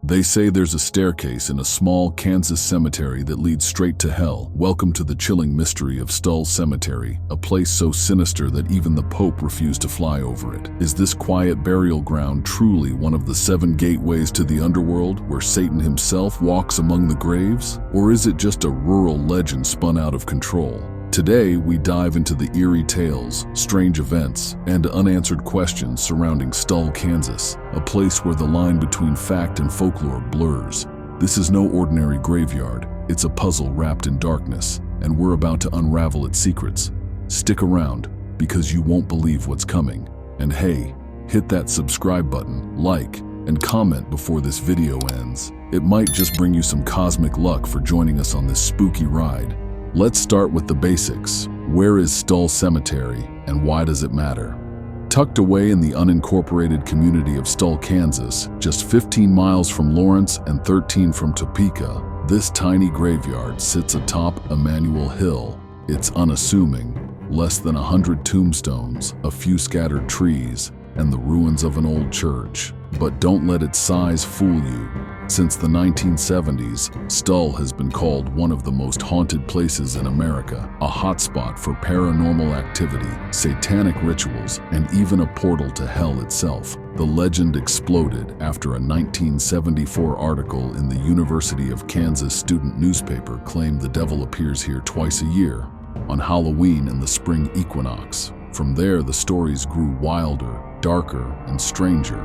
They say there's a staircase in a small Kansas cemetery that leads straight to hell. Welcome to the chilling mystery of Stull Cemetery, a place so sinister that even the Pope refused to fly over it. Is this quiet burial ground truly one of the 7 gateways to the underworld, where Satan himself walks among the graves? Or is it just a rural legend spun out of control? Today, we dive into the eerie tales, strange events, and unanswered questions surrounding Stull, Kansas, a place where the line between fact and folklore blurs. This is no ordinary graveyard. It's a puzzle wrapped in darkness, and we're about to unravel its secrets. Stick around, because you won't believe what's coming. And hey, hit that subscribe button, like, and comment before this video ends. It might just bring you some cosmic luck for joining us on this spooky ride. Let's start with the basics. Where is Stull Cemetery, and why does it matter? Tucked away in the unincorporated community of Stull, Kansas, just 15 miles from Lawrence and 13 from Topeka, this tiny graveyard sits atop Emmanuel Hill. It's unassuming, less than 100 tombstones, a few scattered trees, and the ruins of an old church. But don't let its size fool you. Since the 1970s, Stull has been called one of the most haunted places in America, a hotspot for paranormal activity, satanic rituals, and even a portal to hell itself. The legend exploded after a 1974 article in the University of Kansas student newspaper claimed the devil appears here twice a year, on Halloween and the spring equinox. From there, the stories grew wilder, darker, and stranger.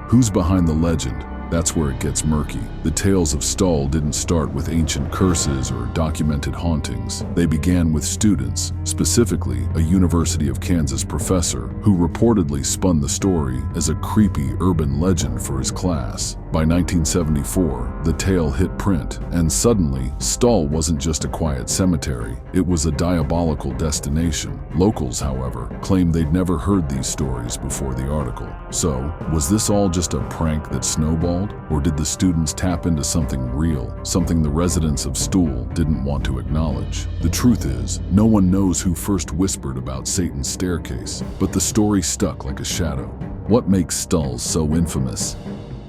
Who's behind the legend? That's where it gets murky. The tales of Stull didn't start with ancient curses or documented hauntings. They began with students, specifically a University of Kansas professor, who reportedly spun the story as a creepy urban legend for his class. By 1974, the tale hit print, and suddenly, Stull wasn't just a quiet cemetery, it was a diabolical destination. Locals, however, claimed they'd never heard these stories before the article. So, was this all just a prank that snowballed? Or did the students tap into something real, something the residents of Stull didn't want to acknowledge? The truth is, no one knows who first whispered about Satan's staircase, but the story stuck like a shadow. What makes Stull so infamous?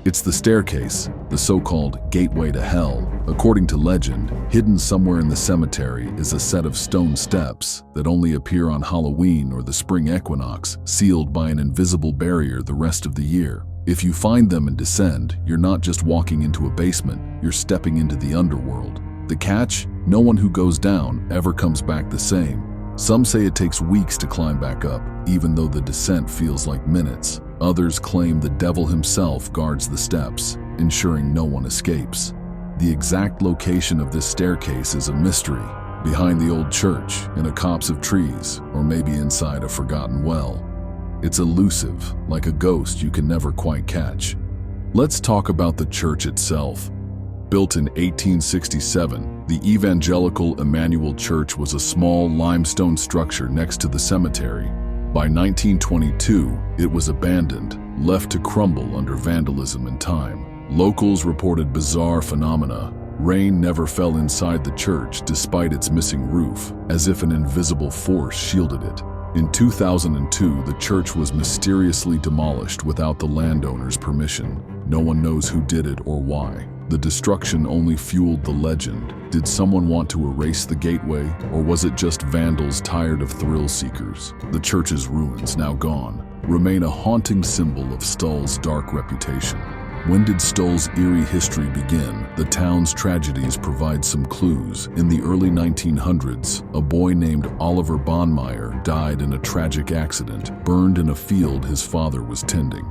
It's the staircase, the so-called gateway to hell. According to legend, hidden somewhere in the cemetery is a set of stone steps that only appear on Halloween or the spring equinox, sealed by an invisible barrier the rest of the year. If you find them and descend, you're not just walking into a basement, you're stepping into the underworld. The catch? No one who goes down ever comes back the same. Some say it takes weeks to climb back up, even though the descent feels like minutes. Others claim the devil himself guards the steps, ensuring no one escapes. The exact location of this staircase is a mystery. Behind the old church, in a copse of trees, or maybe inside a forgotten well. It's elusive, like a ghost you can never quite catch. Let's talk about the church itself. Built in 1867, the Evangelical Emmanuel Church was a small limestone structure next to the cemetery. By 1922, it was abandoned, left to crumble under vandalism and time. Locals reported bizarre phenomena. Rain never fell inside the church despite its missing roof, as if an invisible force shielded it. In 2002, the church was mysteriously demolished without the landowner's permission. No one knows who did it or why. The destruction only fueled the legend. Did someone want to erase the gateway, or was it just vandals tired of thrill seekers? The church's ruins, now gone, remain a haunting symbol of Stull's dark reputation. When did Stull's eerie history begin? The town's tragedies provide some clues. In the early 1900s, a boy named Oliver Bonmeyer died in a tragic accident, burned in a field his father was tending.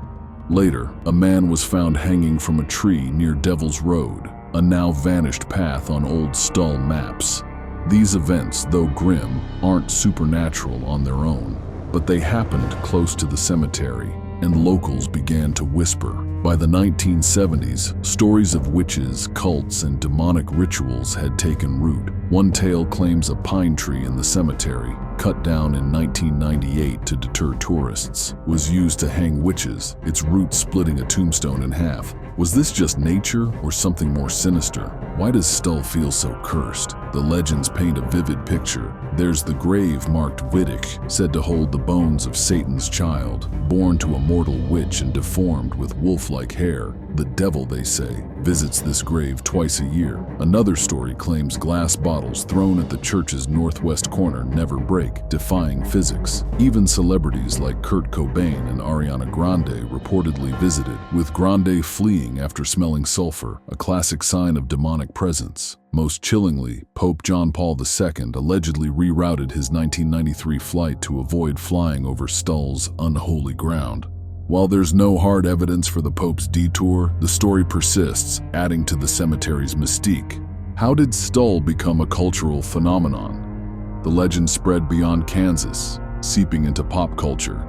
Later, a man was found hanging from a tree near Devil's Road, a now vanished path on old Stull maps. These events, though grim, aren't supernatural on their own, but they happened close to the cemetery, and locals began to whisper. By the 1970s, stories of witches, cults, and demonic rituals had taken root. One tale claims a pine tree in the cemetery, cut down in 1998 to deter tourists, was used to hang witches, its roots splitting a tombstone in half. Was this just nature or something more sinister? Why does Stull feel so cursed? The legends paint a vivid picture. There's the grave marked Wittig, said to hold the bones of Satan's child, born to a mortal witch and deformed with wolf-like hair. The devil, they say, visits this grave twice a year. Another story claims glass bottles thrown at the church's northwest corner never break, defying physics. Even celebrities like Kurt Cobain and Ariana Grande reportedly visited, with Grande fleeing after smelling sulfur, a classic sign of demonic presence. Most chillingly, Pope John Paul II allegedly rerouted his 1993 flight to avoid flying over Stull's unholy ground. While there's no hard evidence for the Pope's detour, the story persists, adding to the cemetery's mystique. How did Stull become a cultural phenomenon? The legend spread beyond Kansas, seeping into pop culture.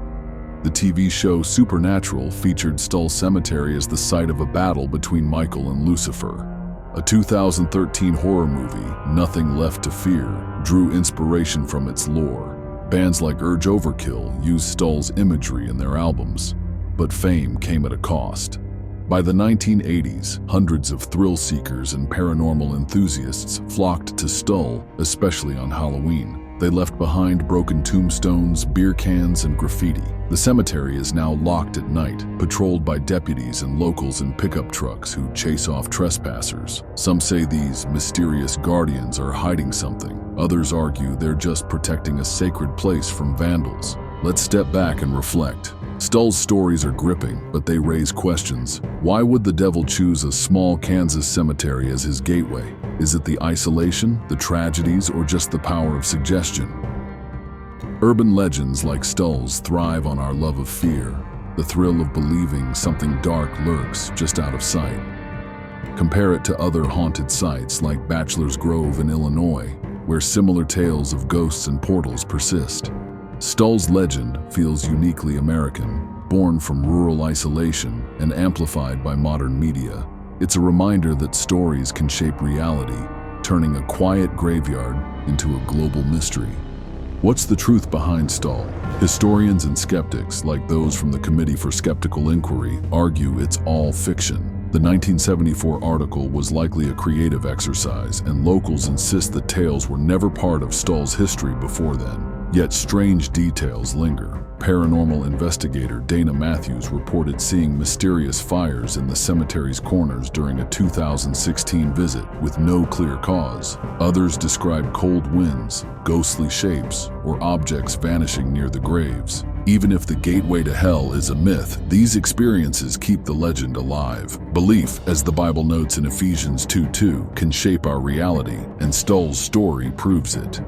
The TV show Supernatural featured Stull Cemetery as the site of a battle between Michael and Lucifer. A 2013 horror movie, Nothing Left to Fear, drew inspiration from its lore. Bands like Urge Overkill used Stull's imagery in their albums, but fame came at a cost. By the 1980s, hundreds of thrill seekers and paranormal enthusiasts flocked to Stull, especially on Halloween. They left behind broken tombstones, beer cans, and graffiti. The cemetery is now locked at night, patrolled by deputies and locals in pickup trucks who chase off trespassers. Some say these mysterious guardians are hiding something. Others argue they're just protecting a sacred place from vandals. Let's step back and reflect. Stull's stories are gripping, but they raise questions. Why would the devil choose a small Kansas cemetery as his gateway? Is it the isolation, the tragedies, or just the power of suggestion? Urban legends like Stull's thrive on our love of fear, the thrill of believing something dark lurks just out of sight. Compare it to other haunted sites like Bachelor's Grove in Illinois, where similar tales of ghosts and portals persist. Stull's legend feels uniquely American, born from rural isolation and amplified by modern media. It's a reminder that stories can shape reality, turning a quiet graveyard into a global mystery. What's the truth behind Stull? Historians and skeptics, like those from the Committee for Skeptical Inquiry, argue it's all fiction. The 1974 article was likely a creative exercise, and locals insist the tales were never part of Stull's history before then. Yet strange details linger. Paranormal investigator Dana Matthews reported seeing mysterious fires in the cemetery's corners during a 2016 visit with no clear cause. Others describe cold winds, ghostly shapes, or objects vanishing near the graves. Even if the gateway to hell is a myth, these experiences keep the legend alive. Belief, as the Bible notes in Ephesians 2:2, can shape our reality, and Stull's story proves it.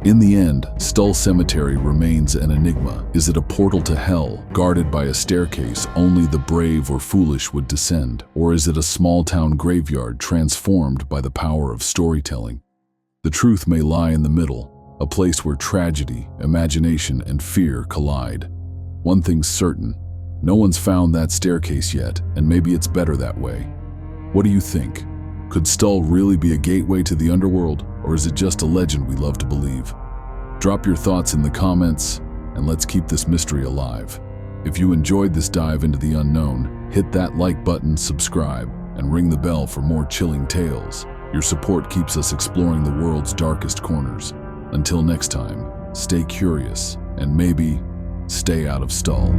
In the end, Stull Cemetery remains an enigma. Is it a portal to hell, guarded by a staircase only the brave or foolish would descend? Or is it a small-town graveyard transformed by the power of storytelling? The truth may lie in the middle, a place where tragedy, imagination, and fear collide. One thing's certain, no one's found that staircase yet, and maybe it's better that way. What do you think? Could Stull really be a gateway to the underworld, or is it just a legend we love to believe? Drop your thoughts in the comments, and let's keep this mystery alive. If you enjoyed this dive into the unknown, hit that like button, subscribe, and ring the bell for more chilling tales. Your support keeps us exploring the world's darkest corners. Until next time, stay curious, and maybe stay out of Stull.